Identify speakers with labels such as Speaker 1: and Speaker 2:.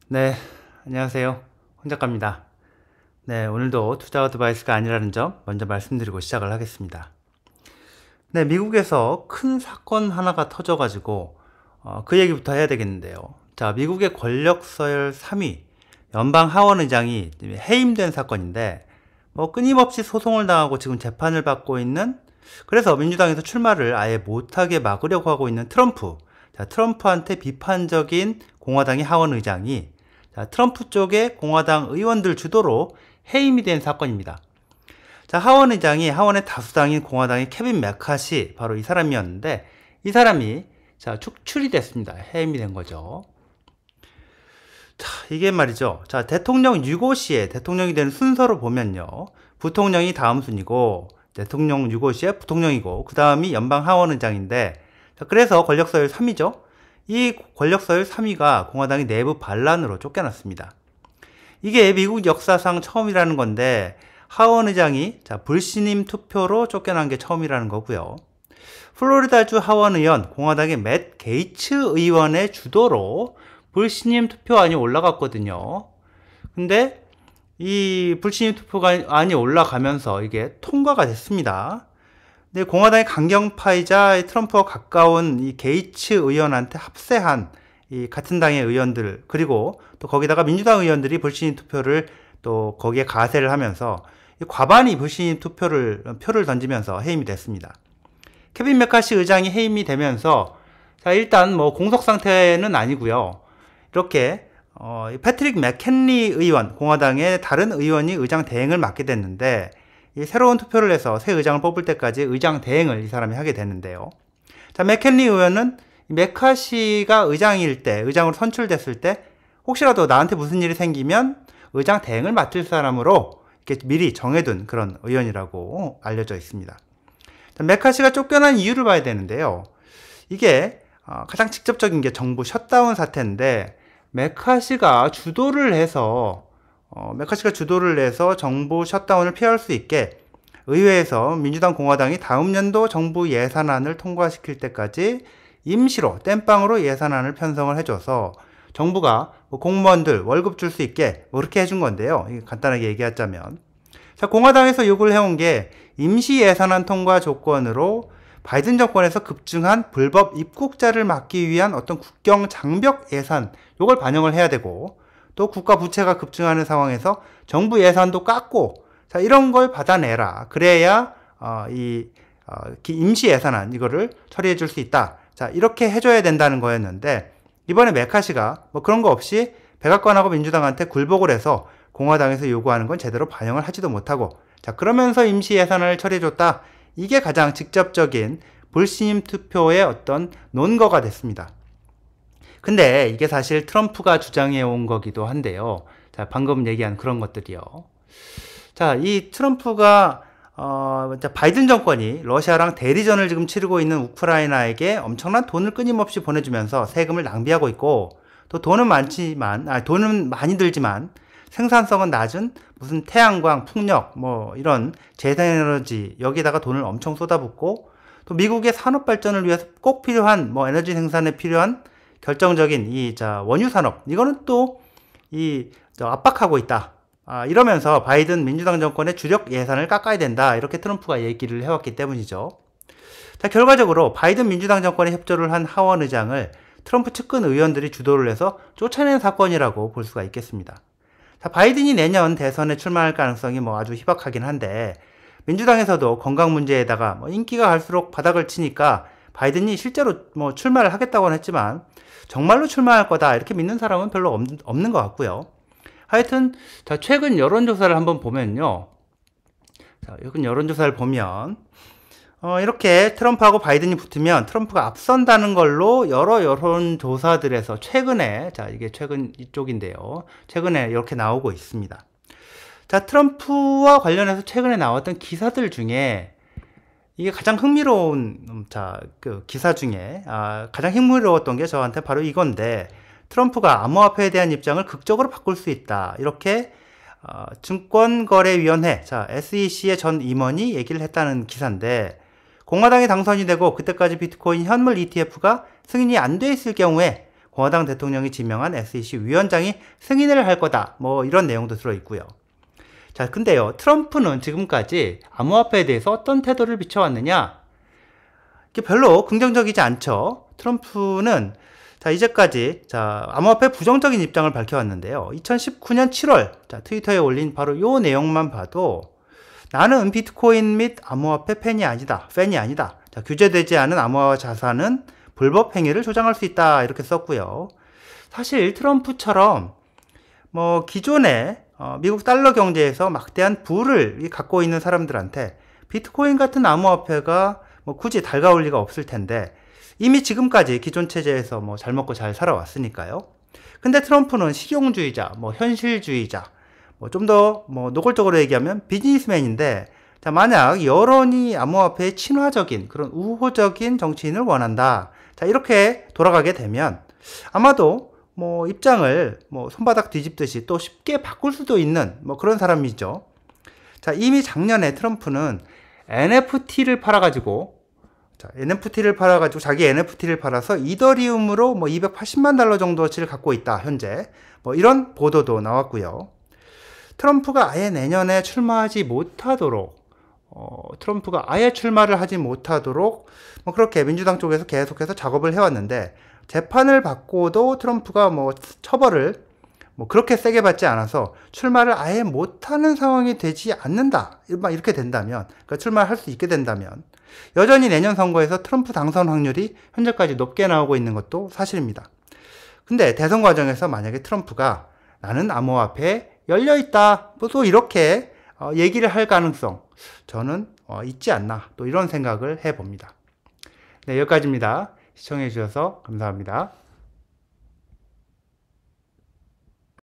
Speaker 1: 네, 안녕하세요. 홍 작가입니다. 네, 오늘도 투자 어드바이스가 아니라는 점 먼저 말씀드리고 시작을 하겠습니다. 네, 미국에서 큰 사건 하나가 터져가지고 그 얘기부터 해야 되겠는데요. 자, 미국의 권력 서열 3위 연방 하원 의장이 해임된 사건인데 끊임없이 소송을 당하고 지금 재판을 받고 있는, 그래서 민주당에서 출마를 아예 못하게 막으려고 하고 있는 트럼프. 자, 트럼프한테 비판적인 공화당의 하원 의장이 트럼프 쪽의 공화당 의원들 주도로 해임이 된 사건입니다. 자, 하원 의장이 하원의 다수당인 공화당의 케빈 메카시, 바로 이 사람이었는데, 이 사람이 축출이 됐습니다. 해임이 된 거죠. 자, 이게 말이죠. 자, 대통령 유고시에 대통령이 되는 순서로 보면요, 부통령이 다음 순위고, 대통령 유고시에 부통령이고, 그 다음이 연방 하원 의장인데, 자, 그래서 권력서열 3위죠. 이 권력서열 3위가 공화당이 내부 반란으로 쫓겨났습니다. 이게 미국 역사상 처음이라는 건데, 하원 의장이 불신임 투표로 쫓겨난 게 처음이라는 거고요. 플로리다주 하원 의원 공화당의 맷 게이츠 의원의 주도로 불신임 투표안이 올라갔거든요. 근데 이 불신임 투표안이 올라가면서 이게 통과가 됐습니다. 근데 공화당의 강경파이자 트럼프와 가까운 이 게이츠 의원한테 합세한 이 같은 당의 의원들, 그리고 또 거기다가 민주당 의원들이 불신임 투표를 또 거기에 가세를 하면서 과반이 불신임 표를 던지면서 해임이 됐습니다. 케빈 메카시 의장이 해임이 되면서, 자, 일단 공석 상태는 아니고요. 이렇게 패트릭 맥켄리 의원, 공화당의 다른 의원이 의장 대행을 맡게 됐는데, 이 새로운 투표를 해서 새 의장을 뽑을 때까지 의장 대행을 이 사람이 하게 되는데요. 자, 맥켄리 의원은 메카시가 의장일 때, 의장으로 선출됐을 때 혹시라도 나한테 무슨 일이 생기면 의장 대행을 맡을 사람으로 이렇게 미리 정해둔 그런 의원이라고 알려져 있습니다. 자, 메카시가 쫓겨난 이유를 봐야 되는데요. 이게 가장 직접적인 게 정부 셧다운 사태인데, 메카시가 주도를 해서 정부 셧다운을 피할 수 있게 의회에서 민주당 공화당이 다음 연도 정부 예산안을 통과시킬 때까지 임시로 땜빵으로 예산안을 편성을 해줘서 정부가 공무원들 월급 줄 수 있게 그렇게 해준 건데요. 간단하게 얘기하자면, 자, 공화당에서 요구를 해온 게 임시 예산안 통과 조건으로 바이든 정권에서 급증한 불법 입국자를 막기 위한 어떤 국경 장벽 예산, 요걸 반영을 해야 되고, 또 국가 부채가 급증하는 상황에서 정부 예산도 깎고, 자, 이런 걸 받아내라. 그래야 임시 예산안 이거를 처리해 줄 수 있다. 자, 이렇게 해줘야 된다는 거였는데, 이번에 메카시가 그런 거 없이 백악관하고 민주당한테 굴복을 해서 공화당에서 요구하는 건 제대로 반영을 하지도 못하고, 자, 그러면서 임시 예산안을 처리해줬다. 이게 가장 직접적인 불신임 투표의 어떤 논거가 됐습니다. 근데 이게 사실 트럼프가 주장해 온 거기도 한데요. 자, 방금 얘기한 그런 것들이요. 자, 이 트럼프가 바이든 정권이 러시아랑 대리전을 지금 치르고 있는 우크라이나에게 엄청난 돈을 끊임없이 보내주면서 세금을 낭비하고 있고, 또 돈은 많이 들지만 생산성은 낮은 무슨 태양광, 풍력, 이런 재생에너지, 여기다가 돈을 엄청 쏟아붓고, 또 미국의 산업 발전을 위해서 꼭 필요한 에너지 생산에 필요한 결정적인 원유 산업, 이거는 또 압박하고 있다. 이러면서 바이든 민주당 정권의 주력 예산을 깎아야 된다. 이렇게 트럼프가 얘기를 해왔기 때문이죠. 자, 결과적으로 바이든 민주당 정권에 협조를 한 하원 의장을 트럼프 측근 의원들이 주도를 해서 쫓아낸 사건이라고 볼 수가 있겠습니다. 자, 바이든이 내년 대선에 출마할 가능성이 아주 희박하긴 한데, 민주당에서도 건강 문제에다가 인기가 갈수록 바닥을 치니까 바이든이 실제로 출마를 하겠다고는 했지만 정말로 출마할 거다 이렇게 믿는 사람은 별로 없는 것 같고요. 하여튼 최근 여론조사를 한번 보면요. 자, 최근 여론조사를 보면 이렇게 트럼프하고 바이든이 붙으면 트럼프가 앞선다는 걸로 여러 여론조사들에서 최근에, 자, 이게 최근 이쪽인데요. 최근에 이렇게 나오고 있습니다. 자, 트럼프와 관련해서 최근에 나왔던 기사들 중에 이게 가장 흥미로운, 기사 중에, 가장 흥미로웠던 게 저한테 바로 이건데, 트럼프가 암호화폐에 대한 입장을 극적으로 바꿀 수 있다. 이렇게, 증권거래위원회, SEC의 전 임원이 얘기를 했다는 기사인데, 공화당이 당선이 되고, 그때까지 비트코인 현물 ETF가 승인이 안 돼 있을 경우에, 공화당 대통령이 지명한 SEC 위원장이 승인을 할 거다. 뭐 이런 내용도 들어있고요. 자, 근데요, 트럼프는 지금까지 암호화폐에 대해서 어떤 태도를 비춰왔느냐? 이게 별로 긍정적이지 않죠. 트럼프는 자, 이제까지 암호화폐 부정적인 입장을 밝혀왔는데요. 2019년 7월 트위터에 올린 바로 요 내용만 봐도 나는 비트코인 및 암호화폐 팬이 아니다. 자, 규제되지 않은 암호화 자산은 불법 행위를 조장할 수 있다. 이렇게 썼고요. 사실 트럼프처럼 뭐 기존에 미국 달러 경제에서 막대한 부를 갖고 있는 사람들한테 비트코인 같은 암호화폐가 뭐 굳이 달가울 리가 없을 텐데 이미 지금까지 기존 체제에서 뭐 잘 먹고 잘 살아왔으니까요. 근데 트럼프는 실용주의자, 뭐 현실주의자, 뭐 좀 더 뭐 노골적으로 얘기하면 비즈니스맨인데, 자, 만약 여론이 암호화폐의 친화적인 그런 우호적인 정치인을 원한다. 자, 이렇게 돌아가게 되면 아마도 뭐 입장을 뭐 손바닥 뒤집듯이 또 쉽게 바꿀 수도 있는 뭐 그런 사람이죠. 자, 이미 작년에 트럼프는 NFT를 팔아가지고 자기 NFT를 팔아서 이더리움으로 뭐 280만 달러 정도치를 갖고 있다, 현재. 뭐 이런 보도도 나왔고요. 트럼프가 아예 내년에 출마하지 못하도록, 출마를 하지 못하도록, 뭐 그렇게 민주당 쪽에서 계속해서 작업을 해왔는데, 재판을 받고도 트럼프가 뭐 처벌을 뭐 그렇게 세게 받지 않아서 출마를 아예 못하는 상황이 되지 않는다. 이렇게 된다면, 그러니까 출마할 수 있게 된다면, 여전히 내년 선거에서 트럼프 당선 확률이 현재까지 높게 나오고 있는 것도 사실입니다. 근데 대선 과정에서 만약에 트럼프가 나는 암호화폐에 열려있다, 또 이렇게 얘기를 할 가능성, 저는 있지 않나, 또 이런 생각을 해봅니다. 네, 여기까지입니다. 시청해주셔서 감사합니다.